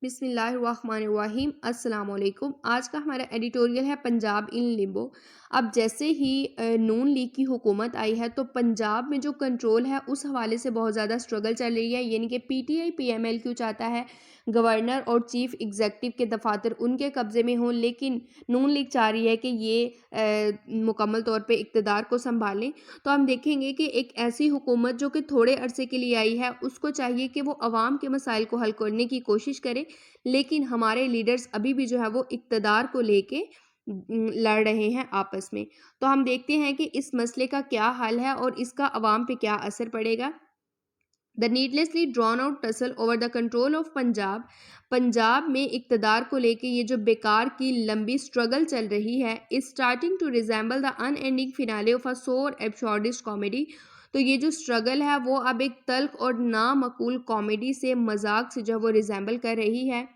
बिस्मिल्लाहिर्रहमानिर्रहीम अस्सलाम वालेकुम। आज का हमारा एडिटोरियल है पंजाब इन लिम्बो। अब जैसे ही नून लीग की हुकूमत आई है तो पंजाब में जो कंट्रोल है उस हवाले से बहुत ज़्यादा स्ट्रगल चल रही है। यानी कि पीटीआई पीएमएल क्यों चाहता है गवर्नर और चीफ एग्जेक्टिव के दफातर उनके कब्ज़े में हों, लेकिन नून लीग चाह रही है कि ये मुकम्मल तौर पे इक़्तिदार को संभालें। तो हम देखेंगे कि एक ऐसी हुकूमत जो कि थोड़े अरसे के लिए आई है उसको चाहिए कि वो अवाम के मसाइल को हल करने की कोशिश करे, लेकिन हमारे लीडर्स अभी भी जो है वो इक़्तिदार को लेके लड़ रहे हैं आपस में। तो हम देखते हैं कि इस मसले का क्या हल है और इसका अवाम पे क्या असर पड़ेगा। The needlessly drawn out tussle over the control of Punjab. Punjab में इक़्तिदार को लेके ये जो बेकार की लंबी स्ट्रगल चल रही है is starting to resemble the unending finale of a sore absurdist comedy. तो ये जो स्ट्रगल है वो अब एक तल्ख और नामकूल कॉमेडी से, मजाक से जो है वो रिजेंबल कर रही है।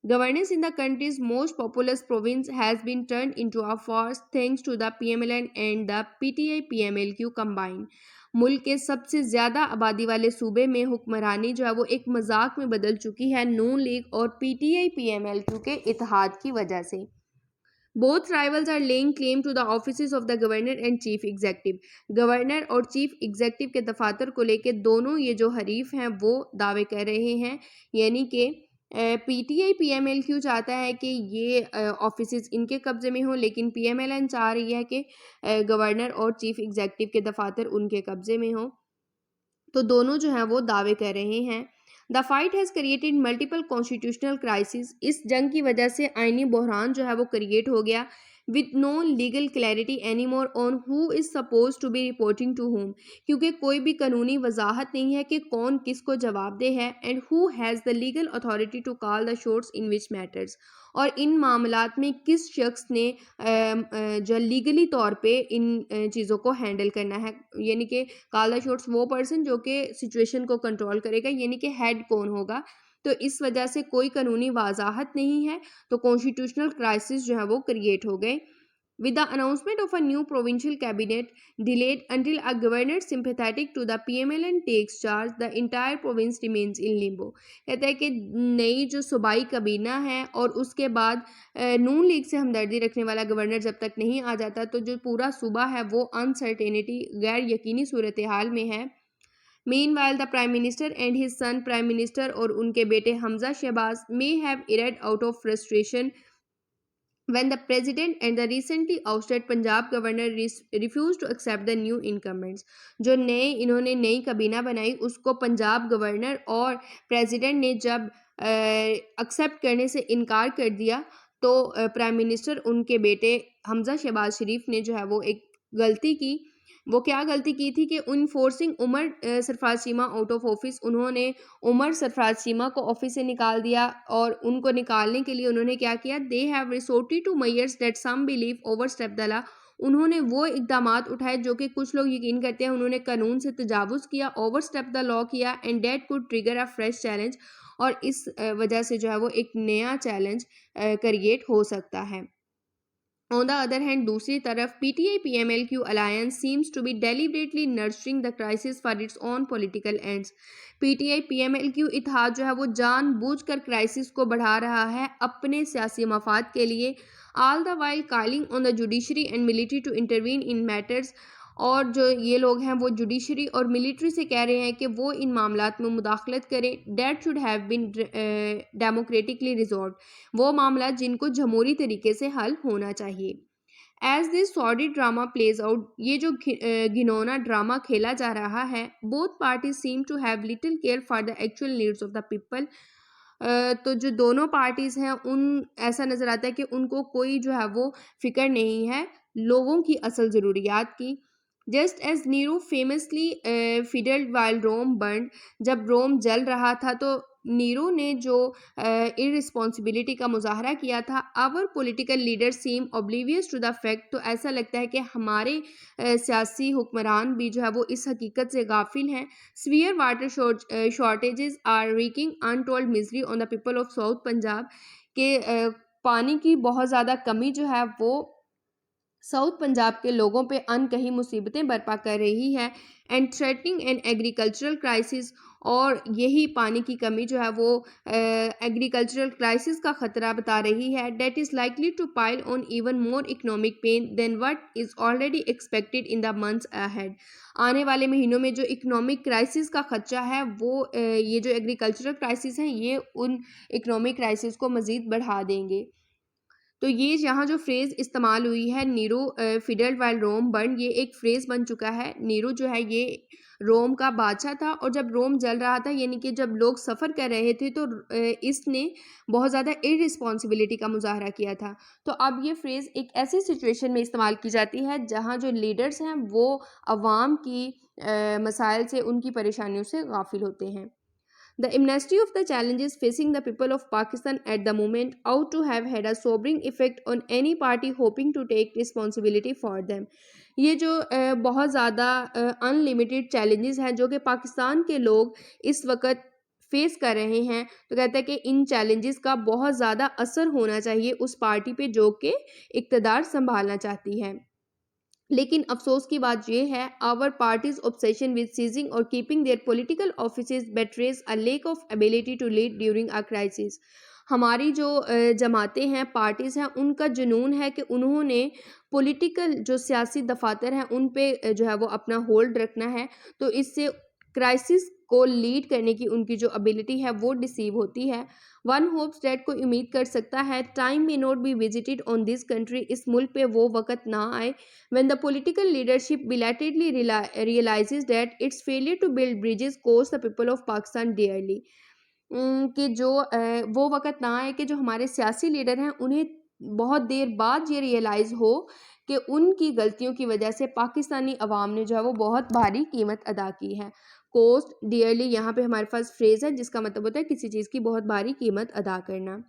Governance in the country's most populous province has been turned into a farce thanks to the PMLN and the PTI-PMLQ combined। मुल्क के सबसे ज़्यादा आबादी वाले सूबे में हुक्मरानी जो है वो एक मजाक में बदल चुकी है नून लीग और पीटीआई पीएमएलक्यू के इत्तेहाद की वजह से। Both rivals are laying claim to the office of the governor and chief executive. Governor और चीफ एग्जेक्टिव के दफातर को लेकर दोनों ये जो हरीफ हैं वो दावे कर रहे हैं। यानी कि पीटीआई पीएमएलक्यू चाहता है कि ये ऑफिसेज इनके कब्जे में हों, लेकिन पीएमएलएन चाह रही है कि गवर्नर और चीफ एग्जेक्टिव के दफातर उनके कब्जे में हों। तो दोनों जो हैं वो दावे कर रहे हैं। The fight has created multiple constitutional crisis. इस जंग की वजह से आइनी बहरान जो है वो क्रिएट हो गया। With no legal clarity any more on who is suppose to be reporting to whom. क्योंकि कोई भी कानूनी वजाहत नहीं है कि कौन किसको जवाबदेह है। And who has the legal authority to call the shots in which matters. और इन मामलात में किस शख्स ने जो लीगली तौर पे इन चीज़ों को हैंडल करना है। यानी कि काला शॉट्स वो पर्सन जो कि सिचुएशन को कंट्रोल करेगा, यानी कि हेड कौन होगा। तो इस वजह से कोई कानूनी वजाहत नहीं है, तो कॉन्स्टिट्यूशनल क्राइसिस जो है वो क्रिएट हो गए। With the announcement of a new provincial cabinet delayed until a governor sympathetic to the PMLN takes charge, the entire province remains in limbo। कहता है कि नई जो सूबाई काबीना है और उसके बाद नून लीग से हमदर्दी रखने वाला गवर्नर जब तक नहीं आ जाता तो जो पूरा सूबा है वो अनसर्टेनिटी, गैर यकीनी सूरत हाल में है। Meanwhile, the Prime Minister and his son Prime Minister और उनके बेटे Hamza Shahbaz may have erred out of frustration when the president and the recently ousted Punjab governor refused to accept the new incumbents। जो इन्होंने नई काबीना बनाई उसको पंजाब गवर्नर और प्रेसिडेंट ने जब एक्सेप्ट करने से इनकार कर दिया तो प्राइम मिनिस्टर उनके बेटे हमजा शहबाज शरीफ ने जो है वो एक गलती की। वो क्या गलती की थी कि enforcing Umar Sarfaraz Cheema out of office, उन्होंने उमर सरफराज चीमा को ऑफिस से निकाल दिया। और उनको निकालने के लिए उन्होंने क्या किया, they have resorted to measures that some believe overstep the law. उन्होंने वो इकदामात उठाए जो कि कुछ लोग यकीन करते हैं उन्होंने कानून से तजावुज़ किया, ओवरस्टेप द लॉ किया, and that could trigger a fresh challenge. और इस वजह से जो है वो एक नया चैलेंज क्रिएट हो सकता है। On the other hand, दूसरी तरफ PTI-PMLQ alliance seems to be deliberately nurturing the crisis for its own political ends। PTI-PMLQ इत्तेहाद जो है वो जानबूझकर क्राइसिस को बढ़ा रहा है अपने सियासी मफाद के लिए। all the while calling on the judiciary and military to intervene in matters। और जो ये लोग हैं वो जुडिशरी और मिलिट्री से कह रहे हैं कि वो इन मामलात में मुदाखलत करें। That should have been democratically resolve. वो मामला जिनको जमहूरी तरीके से हल होना चाहिए। As this sordid drama plays out, ये जो घिनौना ड्रामा खेला जा रहा है, both parties seem to have little care for the actual needs of the people. तो जो दोनों पार्टीज़ हैं उन ऐसा नज़र आता है कि उनको कोई जो है वो फ़िक्र नहीं है लोगों की असल ज़रूरियात की। Just as Nero famously fiddled while Rome burn. जब रोम जल रहा था तो नीरो ने जो इररिस्पॉन्सिबिलिटी का मुजाहरा किया था। Our political leader seem oblivious to the fact. तो ऐसा लगता है कि हमारे सियासी हुक्मरान भी जो है वो इस हकीकत से गाफिल हैं। Severe water shortages are wreaking untold misery on the people of south Punjab. के पानी की बहुत ज़्यादा कमी जो है वो साउथ पंजाब के लोगों पे अनकही मुसीबतें बर्पा कर रही है। And threatening an agricultural crisis. और यही पानी की कमी जो है वो एग्रीकल्चरल क्राइसिस का ख़तरा बता रही है, that is likely to pile on even more economic pain than what is already expected in the months ahead. आने वाले महीनों में जो इकोनॉमिक क्राइसिस का खदशा है वो ये जो एग्रीकल्चरल क्राइसिस हैं ये उन इकोनॉमिक क्राइसिस को मज़ीद बढ़ा देंगे। तो ये यहाँ जो फ्रेज़ इस्तेमाल हुई है, नीरो फिडल्ड व्हाइल रोम बर्न, ये एक फ्रेज़ बन चुका है। नीरो जो है ये रोम का बादशाह था और जब रोम जल रहा था, यानी कि जब लोग सफ़र कर रहे थे, तो इसने बहुत ज़्यादा इर्रिस्पॉन्सिबिलिटी का मुज़ाहरा किया था। तो अब ये फ्रेज़ एक ऐसी सिचुएशन में इस्तेमाल की जाती है जहाँ जो लीडर्स हैं वो अवाम की मसाइल से, उनकी परेशानियों से गाफिल होते हैं। The amnesty of the challenges facing the people of Pakistan at the moment ought to have had a sobering effect on any party hoping to take responsibility for them. ये जो बहुत ज़्यादा अनलिमिटेड चैलेंजेस हैं जो कि पाकिस्तान के लोग इस वक्त फेस कर रहे हैं, तो कहते हैं कि इन चैलेंजेस का बहुत ज़्यादा असर होना चाहिए उस पार्टी पे जो कि इक़्तिदार संभालना चाहती है। लेकिन अफसोस की बात यह है, our parties obsession with seizing और keeping their political offices betrays a lack of ability to lead during a crisis. हमारी जो जमातें हैं, पार्टीज़ हैं, उनका जुनून है कि उन्होंने पॉलिटिकल जो सियासी दफातर हैं उन पे जो है वो अपना होल्ड रखना है, तो इससे क्राइसिस को लीड करने की उनकी जो एबिलिटी है वो डिसीव होती है। वन होप्स डैट को उम्मीद कर सकता है time may not be visited on this country, इस मुल्क पे वो वक़्त ना आए when the political leadership belatedly realizes that its failure to build bridges cost the people of Pakistan dearly। कि जो वो वक़्त ना आए कि जो हमारे सियासी लीडर हैं उन्हें बहुत देर बाद ये रियलाइज़ हो कि उनकी गलतियों की वजह से पाकिस्तानी अवाम ने जो है वो बहुत भारी कीमत अदा की है। कोस्ट डियरली यहाँ पे हमारे पास फ्रेज़ है जिसका मतलब होता है किसी चीज़ की बहुत भारी कीमत अदा करना।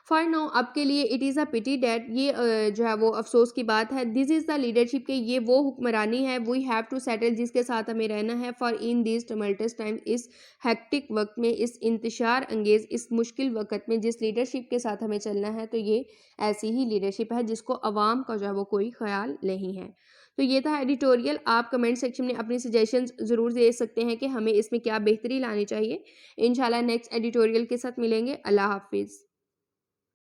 फॉर नाउ अब के लिए it is a pity that, ये जो है वो अफसोस की बात है। दिस इज़ द लीडरशिप के ये वो हुक्मरानी है, वी हैव टू सेटल, जिसके साथ हमें रहना है। For in this tumultuous time, इस हेक्टिक वक्त में, इस इंतशार अंगेज़, इस मुश्किल वक्त में जिस लीडरशिप के साथ हमें चलना है, तो ये ऐसी ही लीडरशिप है जिसको अवाम का जो है वो कोई ख्याल नहीं है। तो ये था एडिटोरियल। आप कमेंट सेक्शन में अपनी सजेशंस ज़रूर दे सकते हैं कि हमें इसमें क्या बेहतरी लानी चाहिए। इंशाल्लाह नेक्स्ट एडिटोरियल के साथ मिलेंगे। अल्लाह हाफिज़।